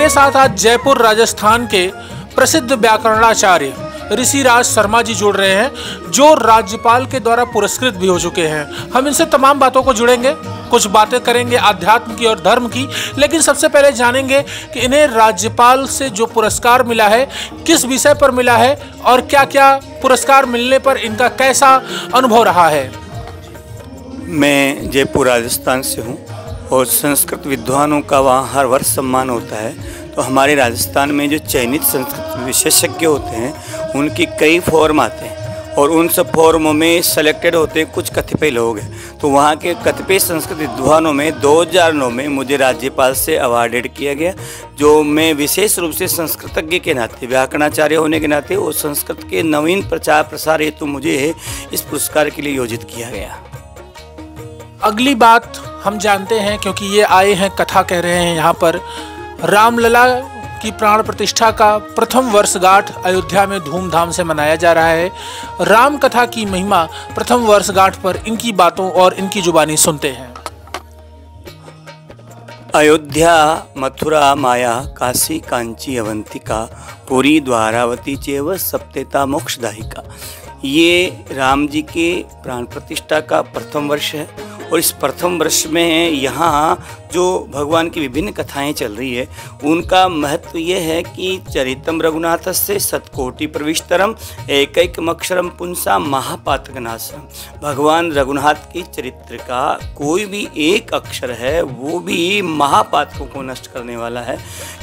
मेरे साथ आज जयपुर राजस्थान के प्रसिद्ध व्याकरणाचार्य ऋषिराज शर्मा जी जुड़ रहे हैं, जो राज्यपाल के द्वारा पुरस्कृत भी हो चुके हैं। हम इनसे तमाम बातों को जुड़ेंगे, कुछ बातें करेंगे आध्यात्म की और धर्म की, लेकिन सबसे पहले जानेंगे कि इन्हें राज्यपाल से जो पुरस्कार मिला है किस विषय पर मिला है और क्या क्या पुरस्कार मिलने पर इनका कैसा अनुभव रहा है। मैं जयपुर राजस्थान से हूँ और संस्कृत विद्वानों का वहाँ हर वर्ष सम्मान होता है। तो हमारे राजस्थान में जो चयनित संस्कृत विशेषज्ञ होते हैं उनके कई फॉर्म आते हैं और उन सब फॉर्मों में सेलेक्टेड होते हैं कुछ कतिपय लोग हैं। तो वहाँ के कतिपय संस्कृत विद्वानों में 2009 में मुझे राज्यपाल से अवार्डेड किया गया, जो मैं विशेष रूप से संस्कृतज्ञ के नाते, व्याकरणाचार्य होने के नाते और संस्कृत के नवीन प्रचार प्रसार हेतु मुझे इस पुरस्कार के लिए योजित किया गया। अगली बात हम जानते हैं, क्योंकि ये आए हैं कथा कह रहे हैं यहाँ पर, रामलला की प्राण प्रतिष्ठा का प्रथम वर्षगांठ अयोध्या में धूमधाम से मनाया जा रहा है। राम कथा की महिमा प्रथम वर्षगांठ पर इनकी बातों और इनकी जुबानी सुनते हैं। अयोध्या, मथुरा, माया, काशी, कांची, अवंतिका, पुरी, द्वारावती चेव सप्तेता मोक्षदायिका। ये राम जी के प्राण प्रतिष्ठा का प्रथम वर्ष है और इस प्रथम वर्ष में यहाँ जो भगवान की विभिन्न कथाएं चल रही है उनका महत्व ये है कि चरितम रघुनाथस्य शतकोटि प्रविष्टरम एकैकमक्षरम पुंसा महापातकनाशम। भगवान रघुनाथ के चरित्र का कोई भी एक अक्षर है वो भी महापातकों को नष्ट करने वाला है,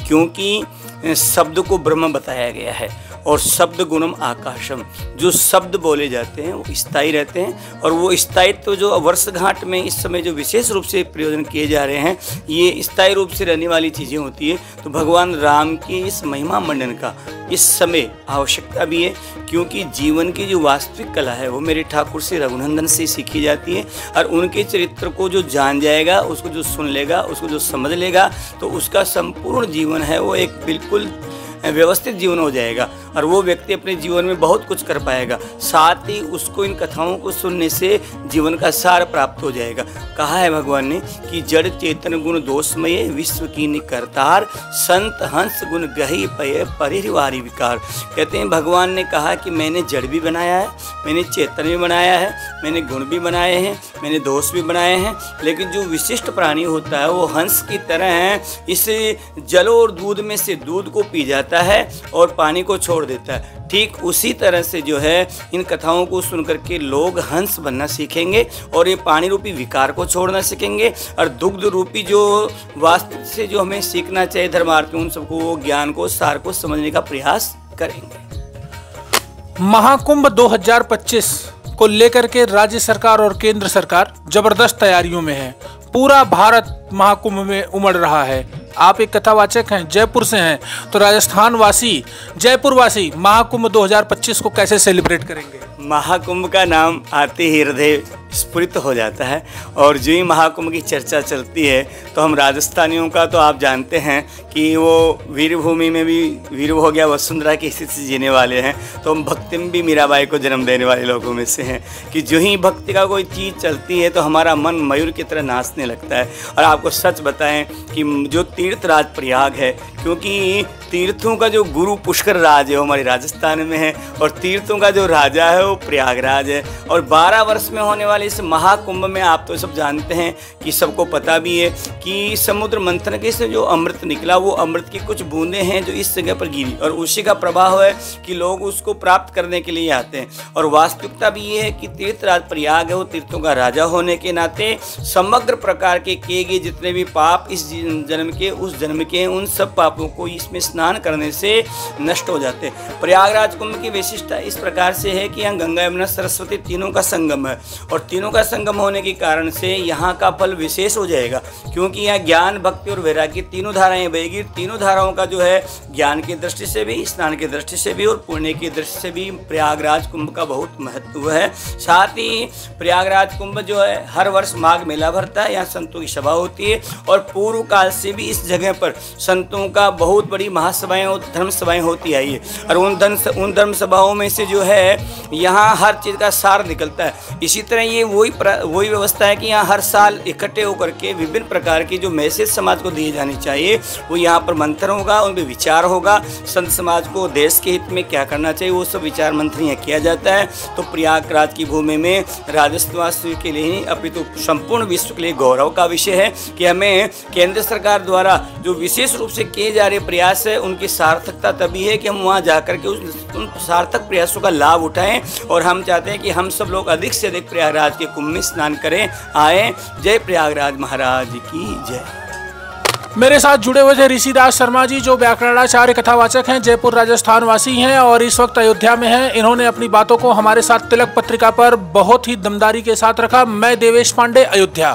क्योंकि शब्द को ब्रह्म बताया गया है और शब्द गुणम आकाशम। जो शब्द बोले जाते हैं वो स्थायी रहते हैं और वो स्थायित्व जो वर्षगांठ में इस समय जो विशेष रूप से प्रयोजन किए जा रहे हैं ये स्थायी रूप से रहने वाली चीज़ें होती है। तो भगवान राम की इस महिमा मंडन का इस समय आवश्यकता भी है, क्योंकि जीवन की जो वास्तविक कला है वो मेरे ठाकुर से रघुनंदन से सीखी जाती है और उनके चरित्र को जो जान जाएगा, उसको जो सुन लेगा, उसको जो समझ लेगा, तो उसका संपूर्ण जीवन है वो एक बिल्कुल व्यवस्थित जीवन हो जाएगा और वो व्यक्ति अपने जीवन में बहुत कुछ कर पाएगा। साथ ही उसको इन कथाओं को सुनने से जीवन का सार प्राप्त हो जाएगा। कहा है भगवान ने कि जड़ चेतन गुण दोषमय विश्व की निकरतार, संत हंस गुण गही पय परिवारी विकार। कहते हैं भगवान ने कहा कि मैंने जड़ भी बनाया है, मैंने चेतन भी बनाया है, मैंने गुण भी बनाए हैं, मैंने दोष भी बनाए हैं, लेकिन जो विशिष्ट प्राणी होता है वो हंस की तरह है, इस जल और दूध में से दूध को पी जाता है और पानी को छोड़ देता है। ठीक उसी तरह से जो है इन कथाओं को सुनकर के लोग हंस बनना सीखेंगे और ये पानी रूपी विकार को छोड़ना सीखेंगे और दुग्ध रूपी जो वास्तव से जो हमें सीखना चाहिए धर्मार्थ में, उन सबको वो ज्ञान को, सार को समझने का प्रयास करेंगे। महाकुंभ 2025 को लेकर के राज्य सरकार और केंद्र सरकार जबरदस्त तैयारियों में है। पूरा भारत महाकुंभ में उमड़ रहा है। आप एक कथावाचक हैं, जयपुर से हैं, तो राजस्थान वासी, जयपुर वासी महाकुंभ 2025 को कैसे सेलिब्रेट करेंगे? महाकुंभ का नाम आते ही हृदय स्फुरित हो जाता है और जो ही महाकुंभ की चर्चा चलती है तो हम राजस्थानियों का तो आप जानते हैं कि वो वीरभूमि में भी वीर हो गया, वसुंधरा की स्थिति से जीने वाले हैं। तो हम भक्ति में भी मीराबाई को जन्म देने वाले लोगों में से हैं कि जो ही भक्ति का कोई चीज़ चलती है तो हमारा मन मयूर की तरह नाचने लगता है। और आपको सच बताएं कि जो तीर्थराज प्रयाग है, क्योंकि तीर्थों का जो गुरु पुष्कर राज है वो हमारे राजस्थान में है और तीर्थों का जो राजा है वो प्रयागराज है। और 12 वर्ष में होने वाले इस महाकुंभ में आप तो सब जानते हैं कि सबको पता भी है कि समुद्र मंथन के से जो अमृत निकला वो अमृत की कुछ बूंदें हैं जो इस जगह पर गिरी और उसी का प्रभाव है कि लोग उसको प्राप्त करने के लिए आते हैं। और वास्तविकता भी ये है कि तीर्थराज प्रयाग है वो तीर्थों का राजा होने के नाते समग्र प्रकार के किए गए जितने भी पाप इस जन्म के उस जन्म के उन सब पापों को इसमें स्नान करने से नष्ट हो जाते हैं। प्रयागराज कुंभ की विशिष्टता इस प्रकार से है कि यहाँ गंगा यमुना सरस्वती तीनों का संगम है और तीनों का संगम होने के कारण से यहाँ का फल विशेष हो जाएगा, क्योंकि यहाँ ज्ञान, भक्ति और वैराग्य तीनों धाराएं बहेगी। तीनों धाराओं का जो है ज्ञान की दृष्टि से भी, स्नान की दृष्टि से भी और पुण्य की दृष्टि से भी प्रयागराज कुंभ का बहुत महत्व है। साथ ही प्रयागराज कुंभ जो है हर वर्ष माघ मेला भरता है, यहाँ संतों की सभा होती है और पूर्व काल से भी इस जगह पर संतों का बहुत बड़ी महासभाएं और धर्म सभाएं होती आई है, और उन धर्म सभाओं में से जो है यहाँ हर चीज़ का सार निकलता है। इसी तरह ये वही व्यवस्था है कि यहाँ हर साल इकट्ठे होकर के विभिन्न प्रकार की जो मैसेज समाज को दिए जाने चाहिए वो यहाँ पर मंथन होगा, उन पर विचार होगा। संत समाज को देश के हित में क्या करना चाहिए वो सब विचार मंथन यहाँ किया जाता है। तो प्रयागराज की भूमि में राजस्थान के लिए ही अपितु संपूर्ण विश्व के लिए गौरव का विषय है कि हमें केंद्र सरकार द्वारा जो विशेष रूप से किए जा रहे प्रयास है उनकी सार्थकता तभी है कि हम वहाँ जाकर के उन सार्थक प्रयासों का लाभ उठाएं। और हम चाहते हैं कि हम सब लोग अधिक से अधिक प्रयागराज के कुंभ में स्नान करें, आए। जय प्रयागराज महाराज की जय। मेरे साथ जुड़े हुए थे ऋषिराज शर्मा जी, जो व्याकरणाचार्य कथावाचक हैं, जयपुर राजस्थान वासी हैं और इस वक्त अयोध्या में हैं। इन्होंने अपनी बातों को हमारे साथ तिलक पत्रिका पर बहुत ही दमदारी के साथ रखा। मैं देवेश पांडे, अयोध्या।